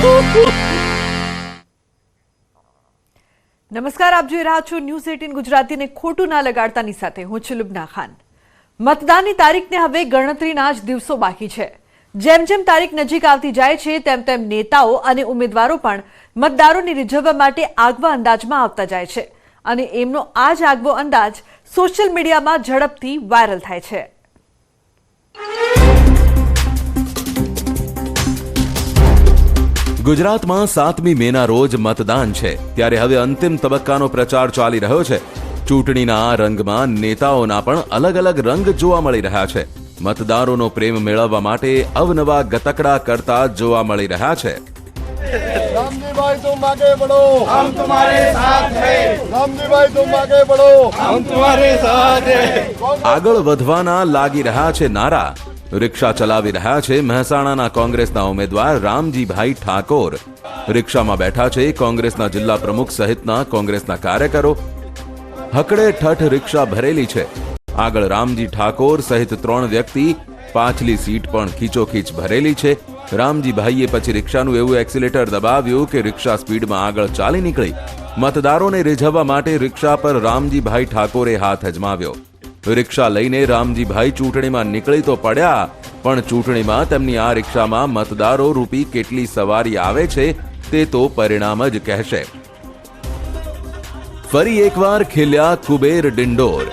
નમસ્કાર, આપ જોઈ રહ્યા છો ન્યૂઝ 18 ગુજરાતીને ખોટું ના લગાડતાની સાથે હું છું લુબના ખાન। મતદાનની તારીખને હવે ગણતરીના જ દિવસો બાકી છે। જેમ જેમ તારીખ નજીક આવતી જાય છે તેમ તેમ નેતાઓ અને ઉમેદવારો પણ મતદારોને રીઝવવા માટે આગવા અંદાજમાં આવતા જાય છે અને એમનો આ જ આગવો અંદાજ સોશિયલ મીડિયામાં ઝડપથી વાયરલ થાય છે। ગુજરાતમાં 7મી મેના રોજ મતદાન છે, ત્યારે હવે અંતિમ તબક્કાનો પ્રચાર ચાલી રહ્યો છે। ચૂંટણીના આ રંગમાં નેતાઓના પણ અલગ અલગ રંગ જોવા મળી રહ્યા છે। મતદારોનો પ્રેમ મેળવવા માટે અવનવા ગતકડા કરતા જોવા મળી રહ્યા છે। रामजी तुम आगे बढ़ो, हम तुम्हारे साथ हैं। रामजी तुम आगे बढ़ो, हम तुम्हारे साथ हैं। આગળ વધવાના લાગી રહ્યા છે નારા। રિક્ષા ચલાવી રહ્યા છે મહેસાણાના કોંગ્રેસના ઉમેદવાર રામજીભાઈ ઠાકોર। રિક્ષામાં બેઠા છે કોંગ્રેસના જિલ્લા પ્રમુખ સહિતના કોંગ્રેસના કાર્યકરો। હકડે ઠઠ રિક્ષા ભરેલી છે। આગળ રામજી ઠાકોર સહિત 3 વ્યક્તિ, પાછલી સીટ પણ ખીચોખીચ ભરેલી છે। રામજીભાઈએ પછી રિક્ષાનું એવું એક્સિલેટર દબાવ્યું કે રિક્ષા સ્પીડમાં આગળ ચાલી નીકળી। મતદારોને રીઝવવા માટે રિક્ષા પર રામજીભાઈ ઠાકોરે હાથ અજમાવ્યો। રિક્ષા લઈને રામજીભાઈ ચૂંટણીમાં નીકળી તો પડ્યા, પણ ચૂંટણીમાં તેમની આ રિક્ષામાં મતદારો રૂપી કેટલી સવારી આવે છે તે તો પરિણામ જ કહેશે। ફરી એકવાર ખીલ્યા કુબેર ડિંડોર।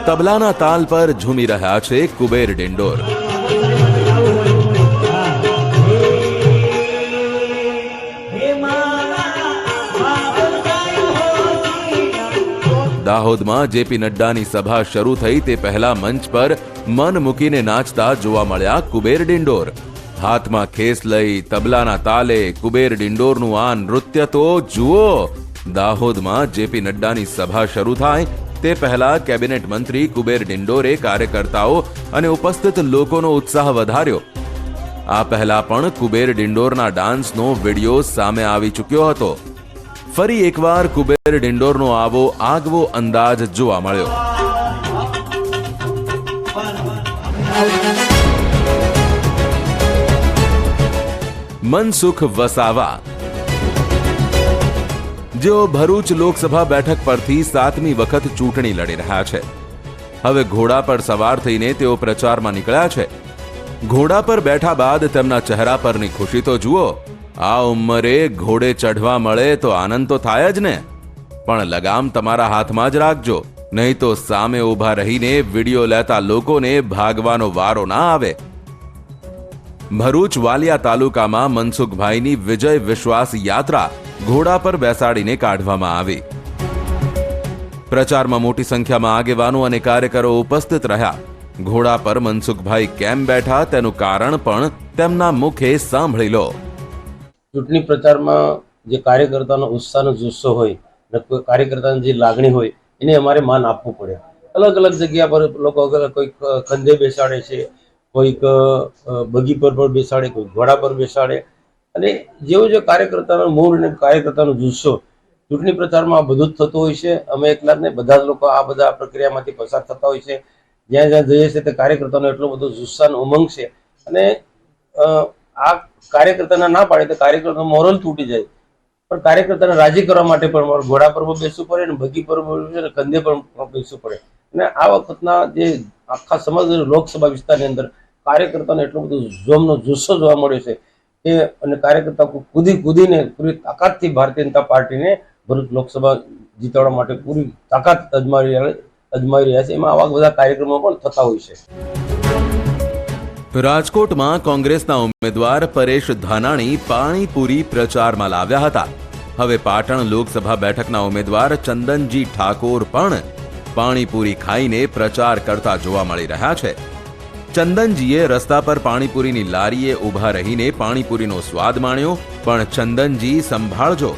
તબલાના તાલ પર ઝૂમી રહ્યા છે કુબેર ડિંડોર। દાહોદમાં જેપી નડ્ડાની સભા શરૂ થઈ તે પહેલા મંચ પર મન મૂકીને નાચતા જોવા મળ્યા કુબેર ડિંડોર। હાથમાં ખેસ લઈ તબલાના તાલે કુબેર ડિંડોરનું આ નૃત્ય તો જુઓ। દાહોદમાં જેપી નડ્ડાની સભા શરૂ થાય તે પહેલા કેબિનેટ મંત્રી કુબેર ડિંડોરે કાર્યકર્તાઓ અને ઉપસ્થિત લોકોનો ઉત્સાહ વધાર્યો। આ પહેલા પણ કુબેર ડિંડોરના ડાન્સનો વિડીયો સામે આવી ચૂક્યો હતો। ફરી એકવાર કુબેર ડિંડોરનો આવો આગવો અંદાજ જોવા મળ્યો। મનસુખ વસાવા, જેઓ ભરૂચ લોકસભા બેઠક પરથી 7મી વખત ચૂંટણી લડી રહ્યા છે, હવે ઘોડા પર સવાર થઈને તેઓ પ્રચારમાં નીકળ્યા છે। ઘોડા પર બેઠા બાદ તેમના ચહેરા પરની ખુશી તો જુઓ। આ ઉંમરે ઘોડે ચઢવા મળે તો આનંદ તો થાય જ ને, પણ લગામ તમારા હાથમાં જ રાખજો, નહીં તો સામે ઊભા રહીને વિડીયો લેતા લોકોને ભાગવાનો વારો ના આવે। ભરૂચ વાલિયા તાલુકામાં મનસુખભાઈની વિજય વિશ્વાસ યાત્રા ઘોડા પર બેસાડીને કાઢવામાં આવી। પ્રચારમાં મોટી સંખ્યામાં આગેવાનો અને કાર્યકરો ઉપસ્થિત રહ્યા। ઘોડા પર મનસુખભાઈ કેમ બેઠા તેનું કારણ પણ તેમના મુખે સાંભળી લો। ચૂંટણી પ્રચારમાં જે કાર્યકર્તાનો ઉત્સાહનો જુસ્સો હોય, કાર્યકર્તાની જે લાગણી હોય, એને અમારે માન આપવું પડે। અલગ અલગ જગ્યા પર લોકો કોઈક કંધે બેસાડે છે, કોઈક બગી પર પણ બેસાડે, કોઈ ઘોડા પર બેસાડે, અને જેવો જે કાર્યકર્તાનો મૂળ અને કાર્યકર્તાનો જુસ્સો ચૂંટણી પ્રચારમાં બધું જ થતું હોય છે। અમે એકલા જ નહીં, બધા જ લોકો આ બધા પ્રક્રિયામાંથી પસાર થતા હોય છે। જ્યાં જ્યાં જઈએ છીએ તે કાર્યકર્તાનો એટલો બધો જુસ્સાનો ઉમંગ છે, અને આ કાર્યકર્તાને ના પાડે તો કાર્યકર્તાનું મોરલ તૂટી જાય। પણ કાર્યકર્તાને રાજી કરવા માટે પણ ઘોડા પર બેસવું પડે, અને બગી પર અને કંધે પર બેસવું પડે। અને આ વખતના જે આખા સમગ્ર લોકસભા વિસ્તારની અંદર કાર્યકર્તાને એટલો બધો જોમનો જુસ્સો જોવા મળ્યો છે કે, અને કાર્યકર્તા કૂદીને પૂરી તાકાતથી ભારતીય જનતા પાર્ટીને ભરૂચ લોકસભા જીતવા માટે પૂરી તાકાત અજમાવી રહ્યા છે। એમાં આવા બધા કાર્યક્રમો પણ થતા હોય છે। રાજકોટમાં કોંગ્રેસના ઉમેદવાર પરેશ ધાનાણી પાણીપુરી પ્રચારમાં લાવ્યા હતા। હવે પાટણ લોકસભા બેઠકના ઉમેદવાર ચંદનજી ઠાકોર પણ પાણીપુરી ખાઈને પ્રચાર કરતા જોવા મળી રહ્યા છે। ચંદનજીએ રસ્તા પર પાણીપુરીની લારીએ ઊભા રહીને પાણીપુરીનો સ્વાદ માણ્યો, પણ ચંદનજી સંભાળજો,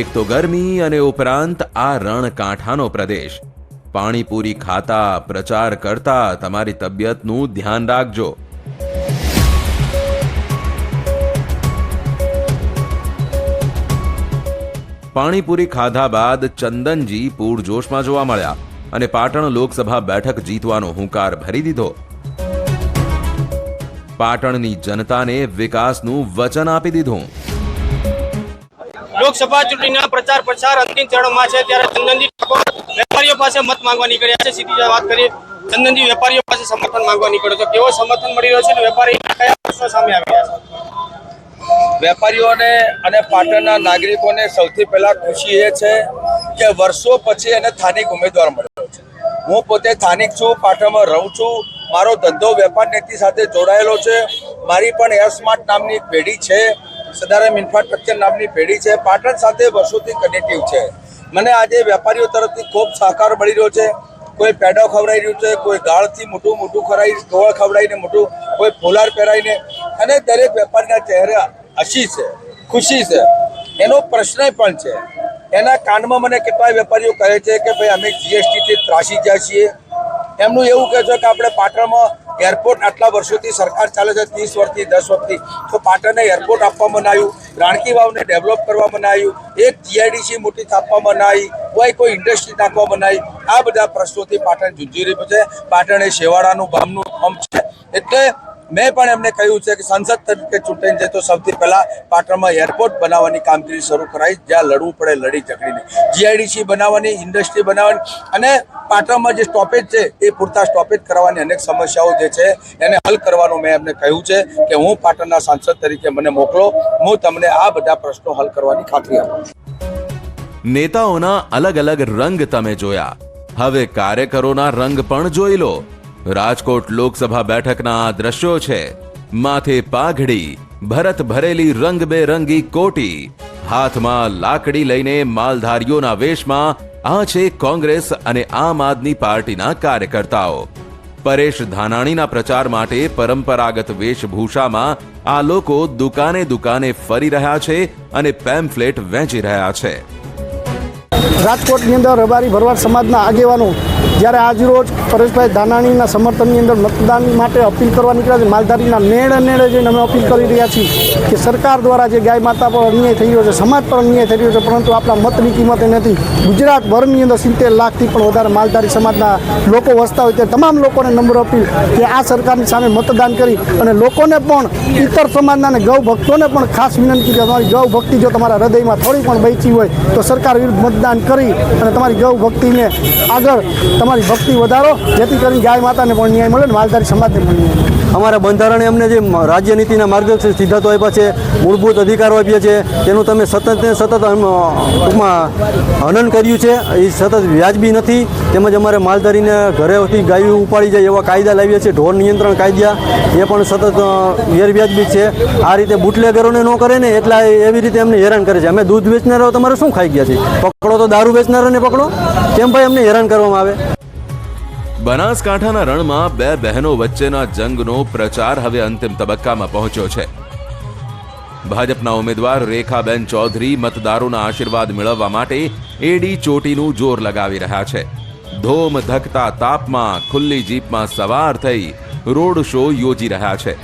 એક તો ગરમી અને ઉપરાંત આ રણકાંઠાનો પ્રદેશ। પાણીપુરી ખાતા પ્રચાર કરતા તમારી તબિયતનું ધ્યાન રાખજો। પાણીપુરી ખાધા બાદ ચંદનજી પૂરજોશમાં જોવા મળ્યા। અને પાટણ લોકસભા બેઠક જીતવાનો હુંકાર ભરી દીધો. પાટણની જનતાને વિકાસનું વચન આપી દીધું. લોકસભા ચૂંટણીના પ્રચાર અંતિમ ચરણમાં છે ત્યારે ચંદનજી ઠાકોર વેપારીઓ પાસે મત માંગવા નીકળ્યા છે. સીધી વાત કરીએ, ચંદનજી વેપારીઓ પાસે સમર્થન માંગવા નીકળ્યો તો કેવો સમર્થન મળી રહ્યો છે અને વેપારીના કયા પ્રશ્નો સામે આવી રહ્યા છે? વેપારીઓને અને પાટણના નાગરિકોને સૌથી પહેલા ખુશી એ છે કે વર્ષો પછી એને સ્થાનિક ઉમેદવાર મળ્યો છે. હું પોતે સ્થાનિક છું, પાટણમાં રહું છું. મારો ધંધો વેપાર નીતિ સાથે જોડાયેલો છે. મારી પણ એર સ્માર્ટ નામની એક પેઢી છે, સદારામ ઇન્ફ્રાસ્ટ્રક્ચર નામની પેઢી છે. પાટણ સાથે વર્ષોથી કનેક્ટિવ છે. મને આજે વેપારીઓ તરફથી ખૂબ સહકાર મળી રહ્યો છે. કોઈ પેડો ખવડાવી રહ્યું છે, કોઈ ગાળથી મોટું ખવડાવી ગોળ ખવડાવીને મોટું, કોઈ ફોલાર પહેરાવીને, અને દરેક વેપારીના ચહેરે હસી છે, ખુશી છે. એનો પ્રશ્ન પણ છે. એના કાનમાં મને કેટલાય વેપારીઓ કહે છે કે ભાઈ અમે જીએસટીથી ત્રાસી ગયા છીએ. એમનું એવું કહે છે કે આપણે પાટણમાં એરપોર્ટ આટલા વર્ષોથી સરકાર ચાલે છે, 30 વર્ષથી 10 વર્ષથી, તો પાટણને એરપોર્ટ આપવામાં ના આવ્યું, રાણકી વાવને ડેવલપ કરવામાં ના આવ્યું, એક જીઆઈડીસી મોટી સ્થાપવામાં ના આવી, કોઈ ઇન્ડસ્ટ્રી નાખવામાં ના આવી. આ બધા પ્રશ્નોથી પાટણ ઝૂંઝી રહ્યું છે. પાટણ એ શેવાળાનું ગામનું ગામ છે. એટલે મેં પણ એમને કહ્યું છે કે સંસદ તરીકે ચૂંટાઈને જાય તો સૌથી પહેલા પાટણમાં એરપોર્ટ બનાવવાની કામગીરી શરૂ કરાઈ, જ્યાં લડવું પડે લડી ઝઘડીને, જીઆઈડીસી બનાવવાની, ઇન્ડસ્ટ્રી બનાવવાની, અને પાટણમાં જે સ્ટોપેજ છે એ પૂરતા સ્ટોપેજ કરવાની અનેક સમસ્યાઓ જે છે એને હલ કરવાનું મેં એમને કહ્યું છે કે હું પાટણના સાંસદ તરીકે મને મોકલો, હું તમને આ બધા પ્રશ્નો હલ કરવાની ખાતરી આપું છું. નેતાઓના અલગ અલગ રંગ તમે જોયા, હવે કાર્યકરોના રંગ પણ જોઈ લો. રાજકોટ લોકસભા બેઠકના આ દ્રશ્યો છે. માથે પાઘડી, ભરત ભરેલી રંગબેરંગી કોટી, હાથમાં લાકડી લઈને માલધારીઓના વેશમાં આ છે કોંગ્રેસ અને આમ આદમી પાર્ટીના કાર્યકર્તાઓ. પરેશ ધાનાણીના પ્રચાર માટે પરંપરાગત વેશભૂષામાં આ લોકો દુકાને દુકાને ફરી રહ્યા છે અને પેમ્ફલેટ વહેંચી રહ્યા છે. રાજકોટની અંદર રબારી ભરવાડ સમાજના આગેવાનો જ્યારે આજરોજ પરેશભાઈ ધાનાણીના સમર્થનની અંદર મતદાન માટે અપીલ કરવા નીકળ્યા છે. માલધારીના નેડે જઈને અમે અપીલ કરી રહ્યા છીએ કે સરકાર દ્વારા જે ગાય માતા પર અન્યાય થઈ રહ્યો છે, સમાજ પર અન્યાય થઈ રહ્યો છે, પરંતુ આપણા મતની કિંમત એ નથી. ગુજરાતભરની અંદર 70 લાખથી પણ વધારે માલધારી સમાજના લોકો વસતા હોય તે તમામ લોકોને નમ્ર અપીલ કે આ સરકારની સામે મતદાન કરી અને લોકોને પણ, ઇતર સમાજના અને ગૌ ભક્તોને પણ ખાસ વિનંતી કે તમારી ગૌ ભક્તિ જો તમારા હૃદયમાં થોડી પણ બેચી હોય તો સરકાર વિરુદ્ધ મતદાન કરી અને તમારી ગૌ ભક્તિને આગળ તમારી ભક્તિ વધારો, જેથી કરીને ગાય માતાને પણ ન્યાય મળે અને માલધારી સમાજને પણ ન્યાય મળે. અમારા બંધારણે અમને જે રાજ્યનીતિના માર્ગદર્શક સિદ્ધાંતો આપ્યા છે, મૂળભૂત અધિકારો આપ્યા છે, તેનું તમે સતત ટૂંકમાં હનન કર્યું છે. એ સતત વ્યાજબી નથી. તેમજ અમારે માલધારીને ઘરેથી ગાયું ઉપાડી જાય એવા કાયદા લાવ્યા છે, ઢોર નિયંત્રણ કાયદા, એ પણ સતત ગેરવ્યાજબી છે. આ રીતે બુટલેગરોને ન કરે ને એટલા એવી રીતે અમને હેરાન કરે છે. અમે દૂધ વેચનારાઓ તમારે શું ખાઈ ગયા છે? પકડો તો દારૂ વેચનારાને પકડો. કેમ ભાઈ અમને હેરાન કરવામાં આવે? બનાસકાંઠાના રણમાં બે બહેનો વચ્ચેના જંગનો પ્રચાર હવે અંતિમ તબક્કામાં પહોંચ્યો છે. ભાજપના ઉમેદવાર રેખાબેન ચૌધરી મતદારોના આશીર્વાદ મેળવવા માટે એડી ચોટીનું જોર લગાવી રહ્યા છે. ધોમ ધકતા તાપમાં ખુલ્લી જીપમાં સવાર થઈ રોડ શો યોજી રહ્યા છે.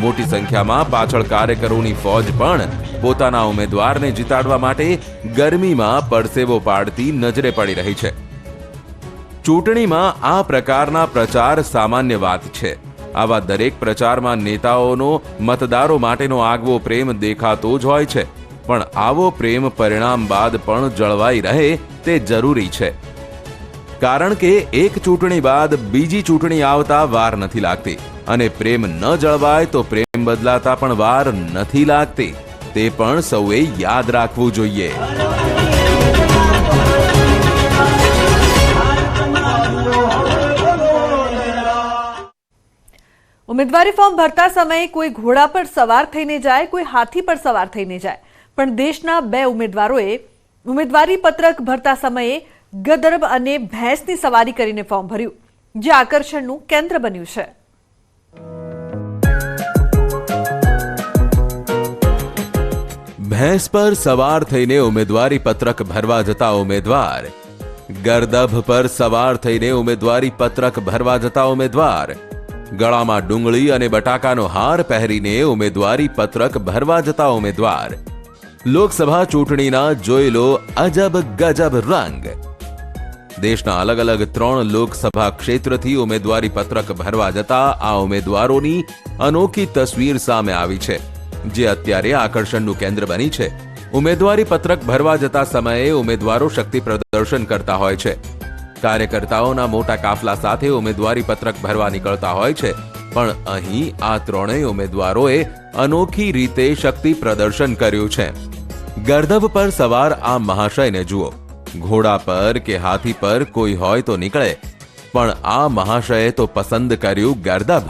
મોટી સંખ્યામાં પાછળ કાર્યકરોની ફોજ પણ પોતાના ઉમેદવારને જીતાડવા માટે ગરમીમાં પરસેવો પાડતી નજરે પડી રહી છે. ચૂંટણીમાં આ પ્રકારના પ્રચાર સામાન્ય વાત છે. આવા દરેક પ્રચારમાં નેતાઓનો મતદારો માટેનો આગવો પ્રેમ દેખાતો જ હોય છે, પણ આવો પ્રેમ પરિણામ બાદ પણ જળવાઈ રહે તે જરૂરી છે. કારણ કે એક ચૂંટણી બાદ બીજી ચૂંટણી આવતા વાર નથી લાગતી અને પ્રેમ ન જળવાય તો પ્રેમ બદલાતા પણ વાર નથી લાગતી. તે પણ સૌએ યાદ રાખવું જોઈએ. ઉમેદવારી ફોર્મ ભરતા સમયે કોઈ ઘોડા પર સવાર થઈને જાય, કોઈ હાથી પર સવાર થઈને જાય, પણ દેશના બે ઉમેદવારોએ ઉમેદવારી પત્રક ભરતા સમયે ગધર્બ અને ભેંસની સવારી કરીને ફોર્મ ભર્યું, જે આકર્ષણનું કેન્દ્ર બન્યું છે. ભેંસ પર સવાર થઈને ઉમેદવારી પત્રક ભરવા જતા ઉમેદવાર, ગરદભ પર સવાર થઈને ઉમેદવારી પત્રક ભરવા જતા ઉમેદવાર, ગળામાં ડુંગળી અને બટાકાનો હાર પહેરીને ઉમેદવારી પત્રક ભરવા જતા ઉમેદવાર. લોકસભા ચૂંટણીના જોઈ લો અજબ ગજબ રંગ. દેશના અલગ અલગ 3 લોકસભા ક્ષેત્રથી ઉમેદવારી પત્રક ભરવા જતા આ ઉમેદવારોની અનોખી તસવીર સામે આવી છે, જે અત્યારે આકર્ષણનું કેન્દ્ર બની છે. ઉમેદવારી પત્રક ભરવા જતા સમયે ઉમેદવારો શક્તિ પ્રદર્શન કરતા હોય છે. કાર્યકર્તાઓના મોટા કાફલા સાથે ઉમેદવારી પત્રક ભરવા નીકળતા હોય છે, પણ અહીં આ 3 ઉમેદવારોએ અનોખી રીતે શક્તિ પ્રદર્શન કર્યું છે. ગર્દભ પર સવાર આ મહાશયને જુઓ. ઘોડા પર કે હાથી પર કોઈ હોય તો નીકળે, પણ આ મહાશયે તો પસંદ કર્યું ગર્દભ.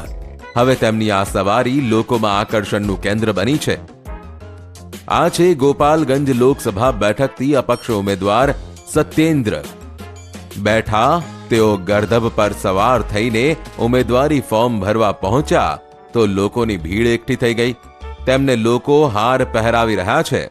હવે તેમની આ સવારી લોકોમાં આકર્ષણનું કેન્દ્ર બની છે. આ છે ગોપાલગંજ લોકસભા બેઠકથી અપક્ષ ઉમેદવાર સત્યેન્દ્ર. બેઠા તેઓ ગર્દભ પર સવાર થઈને ઉમેદવારી ફોર્મ ભરવા પહોંચ્યા તો લોકોની ભીડ એકઠી થઈ ગઈ. તેમને લોકો હાર પહેરાવી રહ્યા છે.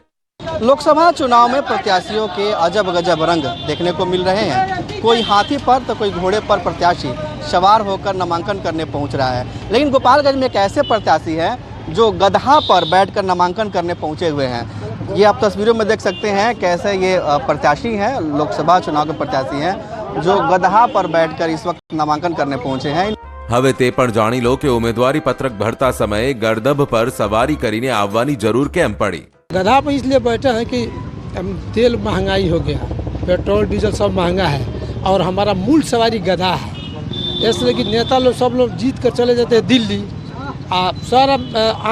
लोकसभा चुनाव में प्रत्याशियों के अजब गजब रंग देखने को मिल रहे हैं. कोई हाथी पर तो कोई घोड़े पर प्रत्याशी सवार होकर नामांकन करने पहुंच रहा है. लेकिन गोपालगंज में एक ऐसे प्रत्याशी हैं जो गधा पर बैठकर नामांकन करने पहुंचे हुए हैं. ये आप तस्वीरों में देख सकते हैं कैसे ये प्रत्याशी हैं, लोकसभा चुनाव के प्रत्याशी हैं जो गधा पर बैठकर इस वक्त नामांकन करने पहुंचे हैं. હવે તે પણ જાણી લો કે ઉમેદવારી પત્રક ભરતા સમયે ગર્દભ પર સવારી કરીને આવવાની જરૂર કેમ પડી. गधा पर इसलिए बैठे हैं कि तेल महंगाई हो गया, पेट्रोल डीजल सब महंगा है और हमारा मूल सवारी गधा है. इसलिए कि नेता लोग सब लोग जीत कर चले जाते हैं दिल्ली, सारा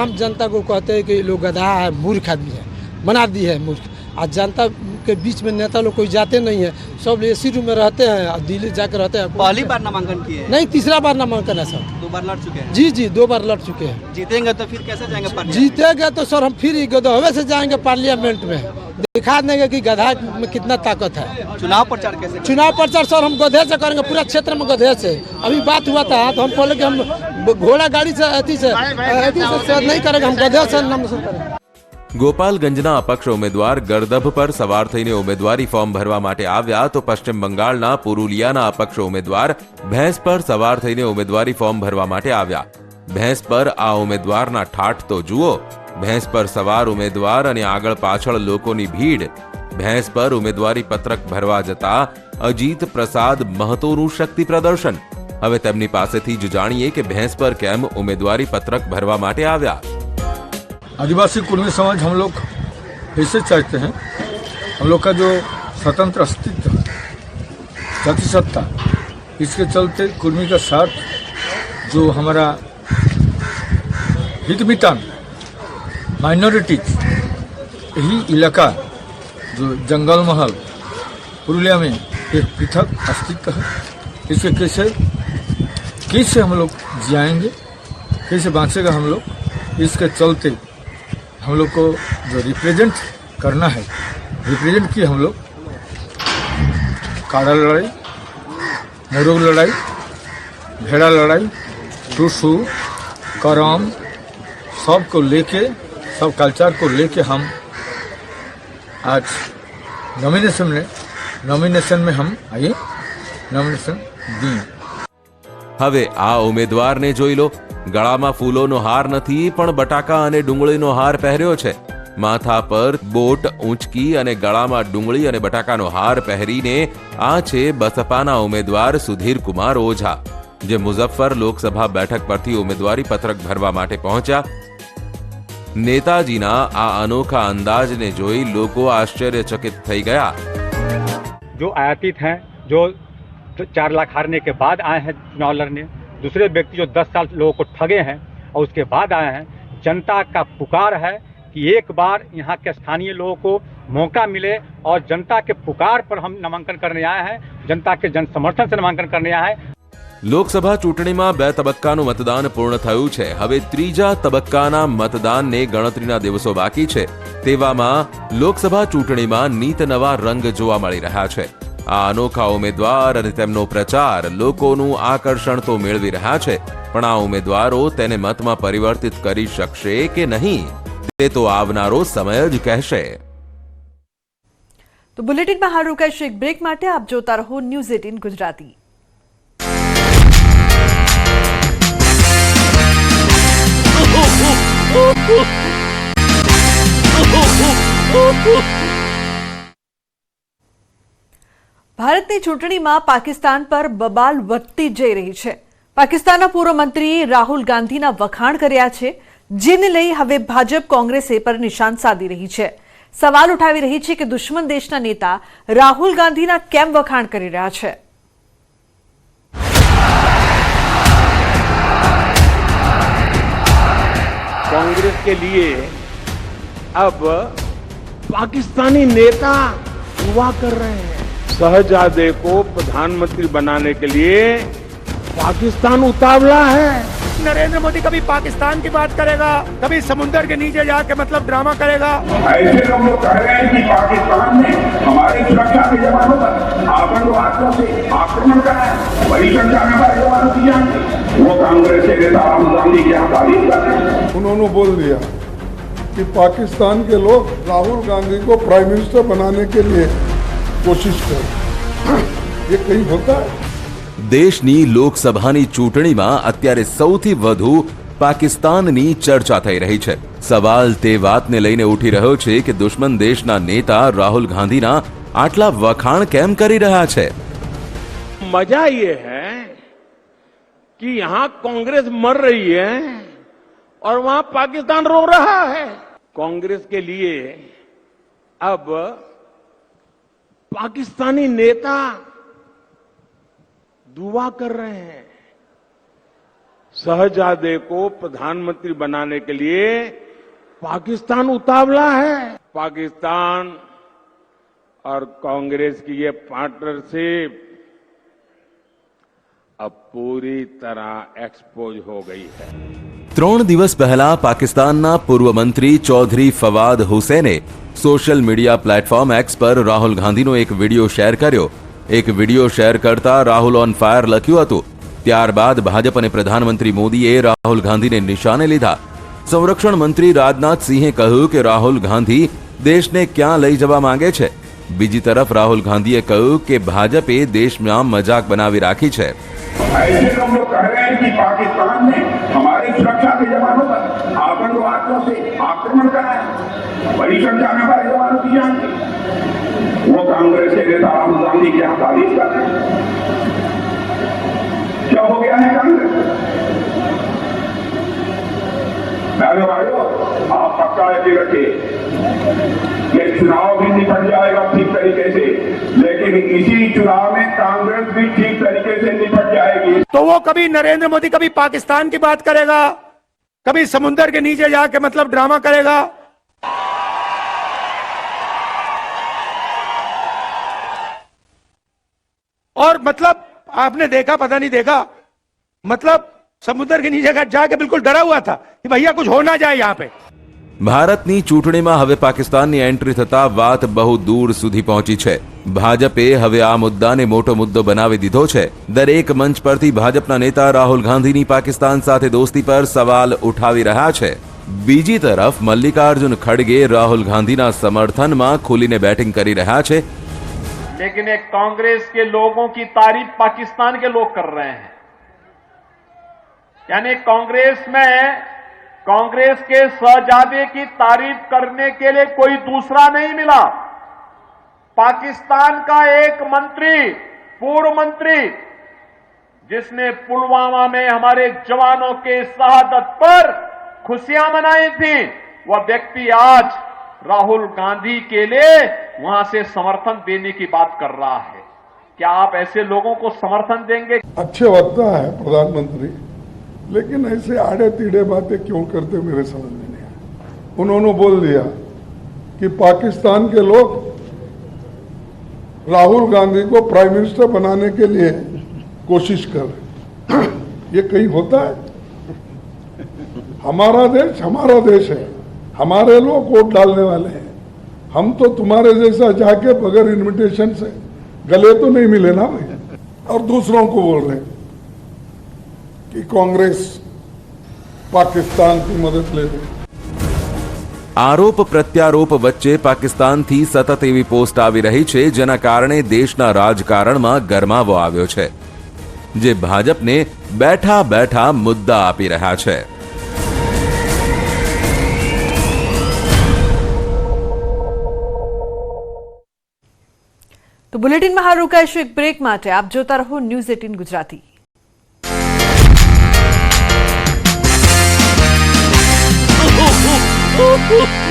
आम जनता को कहते हैं कि लोग गधा है, मूर्ख आदमी है, बना दी है मूर्ख. आज जनता के बीच में नेता लोग कोई जाते नहीं है, सब एसी रूम में रहते हैं और दिल्ली जाकर रहते हैं. पहली बार नामांकन किए? नहीं, तीसरा बार नामांकन है सर. 2 बार लड़ चुके हैं? जी जी, 2 बार लड़ चुके हैं. जीतेंगे तो फिर कैसे जाएंगे पार्लियामेंट? जीतेंगे तो सर हम फिर गधवे से जाएंगे पार्लियामेंट में, दिखा देंगे कि गधा में कितना ताकत है. चुनाव प्रचार कैसे? चुनाव प्रचार सर हम गधे से करेंगे, पूरा क्षेत्र में गधे से. अभी बात हुआ था तो हम बोले कि हम घोड़ा गाड़ी से अति से नहीं करेंगे, हम गधे से नाम से करेंगे. ગોપાલગંજના અપક્ષ ઉમેદવાર ગર્દભ પર સવાર થઈને ઉમેદવારી ફોર્મ ભરવા માટે આવ્યા તો પશ્ચિમ બંગાળના પુરુલિયાના અપક્ષ ઉમેદવાર ભેંસ પર સવાર થઈને ઉમેદવારી ફોર્મ ભરવા માટે આવ્યા. ભેંસ પર આ ઉમેદવારના ઠાઠ તો જુઓ. ભેંસ પર સવાર ઉમેદવાર અને આગળ પાછળ લોકોની ભીડ. ભેંસ પર ઉમેદવારી પત્રક ભરવા જતા અજીત પ્રસાદ મહતોનું શક્તિ પ્રદર્શન. હવે તેમની પાસેથી જ જાણીએ કે ભેંસ પર કેમ ઉમેદવારી પત્રક ભરવા માટે આવ્યા. आदिवासी कुर्मी समाज हम लोग ऐसे चाहते हैं, हम लोग का जो स्वतंत्र अस्तित्व जाति सत्ता, इसके चलते कुर्मी का साथ जो हमारा हित मितान माइनॉरिटीज यही इलाका जो जंगल महल पुरुलिया में एक पृथक अस्तित्व है, इसके कैसे हम लोग जियाएंगे, कैसे बाँचेगा हम लोग, इसके चलते हम लोग को जो रिप्रेजेंट करना है, रिप्रेजेंट किए हम लोग काड़ा लड़ाई, मोरग लड़ाई, भेड़ा लड़ाई, टूसू, करम, सब को लेके, सब कल्चर को लेके हम आज नॉमिनेशन में हम आए, नॉमिनेशन दिए. હવે આ ઉમેદવારને જોઈ લો. ગળામાં ફૂલોનો હાર નથી, પણ બટાકા અને ડુંગળીનો હાર પહેર્યો છે. માથા પર બોટ ઊંચકી અને ગળામાં ડુંગળી અને બટાકાનો હાર પહેરીને આ છે બસપાના ઉમેદવાર સુધીર કુમાર ઓઝા, જે મુઝફ્ફર લોકસભા બેઠક પરથી ઉમેદવારી પત્રક ભરવા માટે પહોંચ્યા. નેતાજીના આ અનોખા અંદાજને જોઈ લોકો આશ્ચર્યચકિત થઈ ગયા. जो आयातित हैं, जो 4 लाख हारने के बाद आए हैं चुनाव लड़ने, दूसरे व्यक्ति जो 10 साल लोगों को ठगे हैं और उसके बाद आए हैं. जनता का पुकार है कि एक बार यहाँ के स्थानीय लोगों को मौका मिले और जनता के पुकार पर हम नामांकन करने आए हैं, जनता के जन समर्थन से नामांकन करने आए हैं. લોકસભા ચૂંટણીમાં 2 તબક્કાનું મતદાન પૂર્ણ થયું છે. હવે ત્રીજા તબક્કાના મતદાનને ગણતરીના દિવસો બાકી છે. તેવામાં લોકસભા ચૂંટણીમાં નીત નવા રંગ જોવા મળી રહ્યા છે. આ અનોખા ઉમેદવાર અને તેમનો પ્રચાર લોકોનું આકર્ષણ તો મેળવી રહ્યા છે, પણ આ ઉમેદવારો તેને મતમાં પરિવર્તિત કરી શકશે કે નહીં, તે તો આવનારો સમય જ કહેશે. તો બુલેટિનમાં હાલ રોકાઈશું એક બ્રેક માટે. આપ જોતા રહો ન્યૂઝ 18 ગુજરાતી. ભારતની ચૂંટણીમાં પાકિસ્તાન પર બબાલ વધતી જઈ રહી છે. પાકિસ્તાનના પૂર્વ મંત્રી રાહુલ ગાંધીના વખાણ કર્યા છે, જેને લઈ હવે ભાજપ કોંગ્રેસે પર નિશાન સાધી રહી છે. સવાલ ઉઠાવી રહી છે કે દુશ્મન દેશના નેતા રાહુલ ગાંધીના કેમ વખાણ કરી રહ્યા છે. कांग्रेस के लिए अब पाकिस्तानी नेता हुआ कर रहे हैं. शहजादे को प्रधानमंत्री बनाने के लिए पाकिस्तान उतावला है. नरेंद्र मोदी कभी पाकिस्तान की बात करेगा, कभी समुद्र के नीचे जाके मतलब ड्रामा करेगा. ऐसे लोग कह रहे हैं कि पाकिस्तान ने हमारे सुरक्षा के जवानों पर आतंकवादियों से आक्रमण कराया, बड़ी संख्या में हमारे जवानों की जान गई. वो कांग्रेस के नेता राहुल गांधी की यहाँ तारीफ कर रहे हैं. उन्होंने बोल दिया कि पाकिस्तान के लोग राहुल गांधी को प्राइम मिनिस्टर बनाने के लिए कोशिश कर. ये कहीं होता है? દેશની લોકસભાની ચૂંટણીમાં અત્યારે સૌથી વધુ પાકિસ્તાનની ચર્ચા થઈ રહી છે. સવાલ તે વાતને લઈને ઉઠી રહ્યો છે કે દુશ્મન દેશના નેતા રાહુલ ગાંધીના આટલા વખાણ કેમ કરી રહ્યા છે. मजा ये है कि यहाँ कांग्रेस मर रही है और वहां पाकिस्तान रो रहा है. कांग्रेस के लिए अब पाकिस्तानी नेता दुआ कर रहे हैं. शहजादे को प्रधानमंत्री बनाने के लिए पाकिस्तान उतावला है. पाकिस्तान और कांग्रेस की ये पार्टनरशिप अब पूरी तरह एक्सपोज हो गई है. 3 દિવસ પહેલા પાકિસ્તાનના પૂર્વ મંત્રી ચૌધરી ફવાદ હુસૈને સોશિયલ મીડિયા પ્લેટફોર્મ એક્સ પર રાહુલ ગાંધીનો એક વિડીયો શેર કર્યો. એક વિડીયો શેર કરતા રાહુલ ઓન ફાયર લખ્યું હતું. ત્યારબાદ ભાજપ અને પ્રધાનમંત્રી મોદીએ રાહુલ ગાંધીને નિશાને લીધા. સંરક્ષણ મંત્રી રાજનાથસિંહે કહ્યું કે રાહુલ ગાંધી દેશને ક્યાં લઈ જવા માંગે છે. બીજી તરફ રાહુલ ગાંધીએ કહ્યું કે ભાજપે દેશમાં મજાક બનાવી રાખી છે. ऐसे लोग कह रहे हैं कि पाकिस्तान ने हमारे सुरक्षा के जवानों पर आतंकवादियों से आक्रमण कराया, बड़ी संख्या में हमारे जवानों की जान गई. वो कांग्रेस के नेता राहुल गांधी की यहाँ तारीफ कर रहे हैं. क्या हो गया है कांग्रेस? मेरे भाइयों, आप पक्का यकीन रखिए, ये चुनाव भी निपट जाएगा ठीक तरीके से, लेकिन इसी चुनाव में कांग्रेस भी ठीक तरीके से निपट जाएगी. तो वो कभी नरेंद्र मोदी कभी पाकिस्तान की बात करेगा, कभी समुद्र के नीचे जाके मतलब ड्रामा करेगा. और मतलब आपने देखा, पता नहीं देखा, मतलब समुद्र के नीचे जाके बिल्कुल डरा हुआ था कि भैया कुछ हो ना जाए यहाँ पे. ભારતની ચૂંટણીમાં હવે પાકિસ્તાનની એન્ટ્રી થતા વાત બહુ દૂર સુધી પહોંચી છે. ભાજપે હવે આ મુદ્દાને મોટો મુદ્દો બનાવી દીધો છે. દરેક મંચ પરથી ભાજપના નેતા રાહુલ ગાંધીની પાકિસ્તાન સાથે દોસ્તી પર સવાલ ઉઠાવી રહ્યા છે. બીજી તરફ મલ્લિકાર્જુન ખડગે રાહુલ ગાંધીના સમર્થનમાં ખુલીને બેટિંગ કરી રહ્યા છે. लेकिन एक कांग्रेस के लोगों की तारीफ पाकिस्तान के लोग कर रहे हैं. यानी कांग्रेस में कांग्रेस के शहजादे की तारीफ करने के लिए कोई दूसरा नहीं मिला. पाकिस्तान का एक मंत्री, पूर्व मंत्री, जिसने पुलवामा में हमारे जवानों के शहादत पर खुशियां मनाई थी, वह व्यक्ति आज राहुल गांधी के लिए वहां से समर्थन देने की बात कर रहा है. क्या आप ऐसे लोगों को समर्थन देंगे? अच्छे वक्ता है प्रधानमंत्री, लेकिन ऐसे आड़े तीड़े बातें क्यों करते मेरे समझ में नहीं आया. उन्होंने बोल दिया कि पाकिस्तान के लोग राहुल गांधी को प्राइम मिनिस्टर बनाने के लिए कोशिश कर रहे. ये कहीं होता है? हमारा देश है, हमारे लोग वोट डालने वाले हैं. हम तो तुम्हारे जैसा जाके बगैर इनविटेशन से गले तो नहीं मिले ना भाई. और दूसरों को बोल रहे हैं कि कांग्रेस पाकिस्तान की मदद ले रही. આરોપ પ્રત્યારોપ વચ્ચે પાકિસ્તાનથી સતત એવી પોસ્ટ આવી રહી છે જેના કારણે દેશના રાજકારણમાં ગરમાવો આવ્યો છે, જે ભાજપને બેઠા બેઠા મુદ્દા આપી રહ્યા છે. તો બુલેટિનમાં હાલ રોકાઈશું એક બ્રેક માટે. આપ જોતા રહો ન્યૂઝ 18 ગુજરાતી. Oh,